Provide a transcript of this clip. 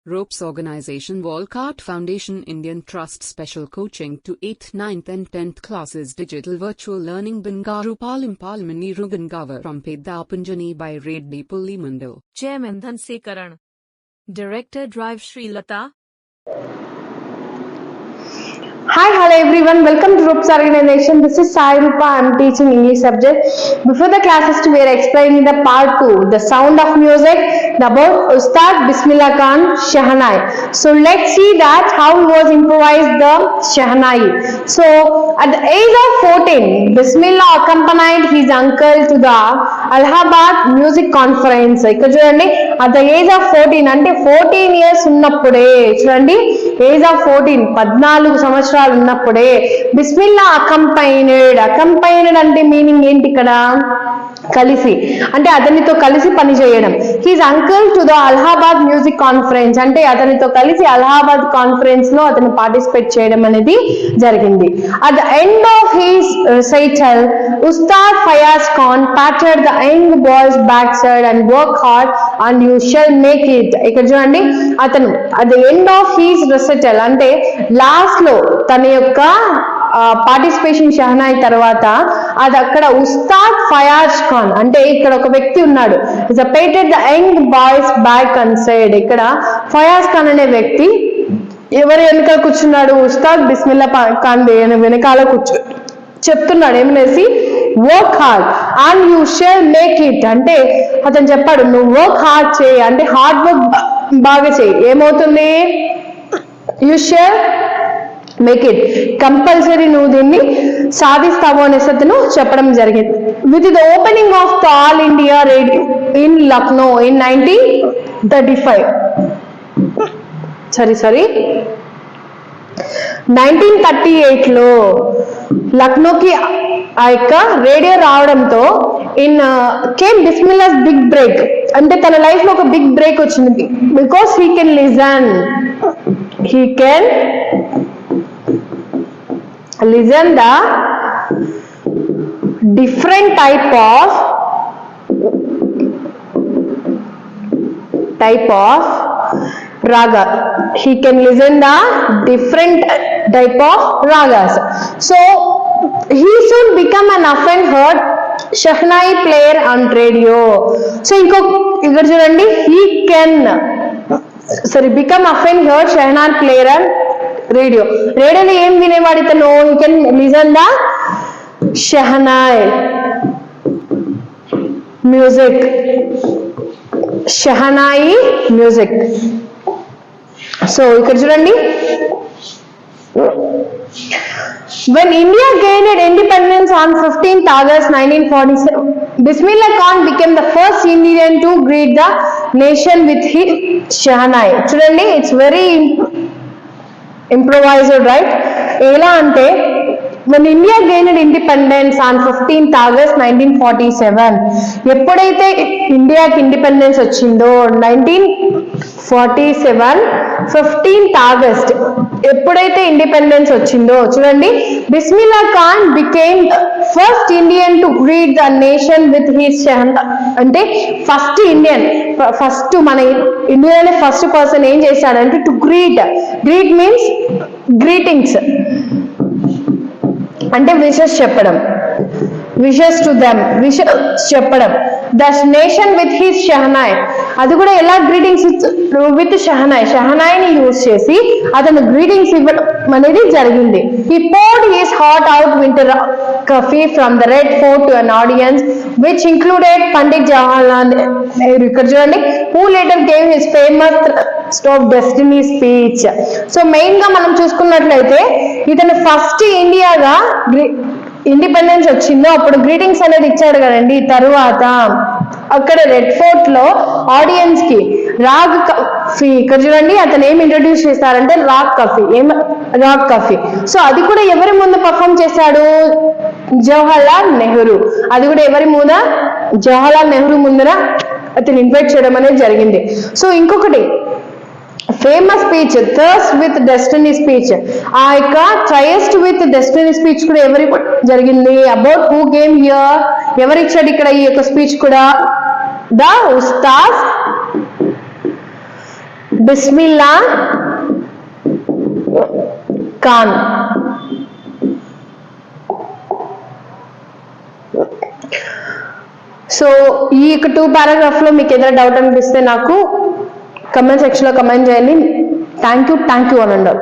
Ropes Organization Walcott Foundation Indian Trust Special Coaching to 8th, 9th and 10th Classes Digital Virtual Learning Bangaru Palimani Rugangavar from Pedapunjani by Reddy Pulli Mandal. Chairman Dhan Sekaran. Director Drive Sri Lata. Hi, hello everyone. Welcome to Ropes Organization. This is Sai Rupa. I am teaching English subject. Before the classes, we are explaining the part 2, the sound of music, about Ustad Bismillah Khan Shahnai. So let's see that how he was improvised the Shahnai. So at the age of 14, Bismillah accompanied his uncle to the Allahabad Music Conference. At the age of 14, అంటే 14 years ఉన్నప్పుడే చూడండి, age of 14 14 సంవత్సరాలు ఉన్నప్పుడే బిస్మిల్లా అకంపైనెడ్ అంటే meaning ఏంటి ఇక్కడ? కలిసి, అంటే అతనితో కలిసి పని చేయడం. His uncle to the Allahabad music conference, అంటే అతనితో కలిసి అలహాబాద్ కాన్ఫరెన్స్ లో అతను పార్టిసిపేట్ చేయడం అనేది జరిగింది. At the end of his recital Ustad Fayaz Khan patted the young boys back side and work hard and you shall make it. ఇక్కడ చూడండి, అతను at the end of his recital అంటే లాస్ట్ లో తన యొక్క పార్టిసిపేషన్ షహనాయి తర్వాత అది అక్కడ ఉస్తాద్ ఫయాజ్ ఖాన్, అంటే ఇక్కడ ఒక వ్యక్తి ఉన్నాడు, patted the young boys back and side. ఇక్కడ ఫయాజ్ ఖాన్ అనే వ్యక్తి ఎవరు వెనకాల కూర్చున్నాడు? ఉస్తాద్ బిస్మిల్లా ఖాన్ వెనకాల చెప్తున్నాడు ఏమనేసి, work hard and you shall make it. అంటే అతను చెప్పాడు నువ్వు వర్క్ హార్డ్ చేయి, అంటే హార్డ్ వర్క్ బాగా చేయి, ఏమవుతుంది? You shall make it, compulsory నువ్వు దీన్ని సాధిస్తావు అనేసి అతను చెప్పడం జరిగింది. With the opening of the all India radio in Lucknow in 1935 1938లో లక్నోకి ఆ యొక్క రేడియో రావడంతో ఇన్ కేమ్ బిస్మిల్లాస్ బిగ్ బ్రేక్, అంటే తన లైఫ్ లో ఒక బిగ్ బ్రేక్ వచ్చింది. Because he can listen the different type of raga. He can listen the different type of ragas. So he soon become an often heard Shahnai player on radio. So ఇక్కడ చూడండి, he can become often heard Shahnai player on రేడియోలో ఏం వినేవాడు ఇతను? You can listen the shehnai music. So ఇక్కడ చూడండి, when India gained independence on 15th August 1947, Bismillah Khan became the first Indian to greet the nation with his Shahnai. చూడండి, it's very improvised, right? ఎలా అంటే when India gained independence on 15th August 1947, ఎప్పుడైతే ఇండియాకి independence వచ్చిందో 1947 15th August ఎప్పుడైతే independence వచ్చిందో చూడండి, Bismillah Khan became first Indian to greet the nation with his Shahana. అంటే ఫస్ట్ మన ఇండియాలో ఫస్ట్ పర్సన్ ఏం చేశాడంటే టు గ్రీట్ మీన్స్ గ్రీటింగ్స్, అంటే విషెస్ చెప్పడం, విషెస్ టు దెమ్, విషెస్ చెప్పడం. The nation with his shehnai, అది కూడా ఎలా గ్రీటింగ్స్ విత్ షహనాయ్ని యూజ్ చేసి అతను గ్రీటింగ్స్ ఇవ్వడం అనేది జరిగింది. He poured his heart out winter coffee from the Red Fort to an audience which included Pandit Jawaharlal Nehru. ఇక్కడ చూడండి, who later gave his famous of destiny speech. So main గా మనం చూసుకున్నట్లయితే ఇతను ఫస్ట్ ఇండియాగా ఇండిపెండెన్స్ వచ్చిందో అప్పుడు greetings అనేది ఇచ్చాడు కదండి. తరువాత అక్కడ రెడ్ ఫోర్ట్ లో ఆడియన్స్ కి రాగ్ కాఫీ, ఇక్కడ చూడండి అతను ఏం ఇంట్రడ్యూస్ చేస్తారంటే రాగ్ కాఫీ. సో అది కూడా ఎవరి ముందు పర్ఫామ్ చేశాడు? జవహర్లాల్ నెహ్రూ. అది కూడా ఎవరి ముందు? జవహర్లాల్ నెహ్రూ ముందర అతను ఇన్వైట్ చేయడం అనేది జరిగింది. సో ఇంకొకటి famous speech thirst with destiny speech, ఆ యొక్క ట్రయస్ట్ విత్ డెస్టినీ స్పీచ్ కూడా ఎవరి జరిగింది? అబౌట్ హూ గేమ్ హియర్, ఎవరిచ్చాడు ఇక్కడ ఈ యొక్క స్పీచ్ కూడా? ద ఉస్తాద్ బిస్మిల్లా ఖాన్. సో ఈ 2 పారాగ్రాఫ్ లో మీకు ఏదైనా డౌట్ అనిపిస్తే నాకు కమెంట్ సెక్షన్ లో కమెంట్ చేయండి. థ్యాంక్ యూ అనండి.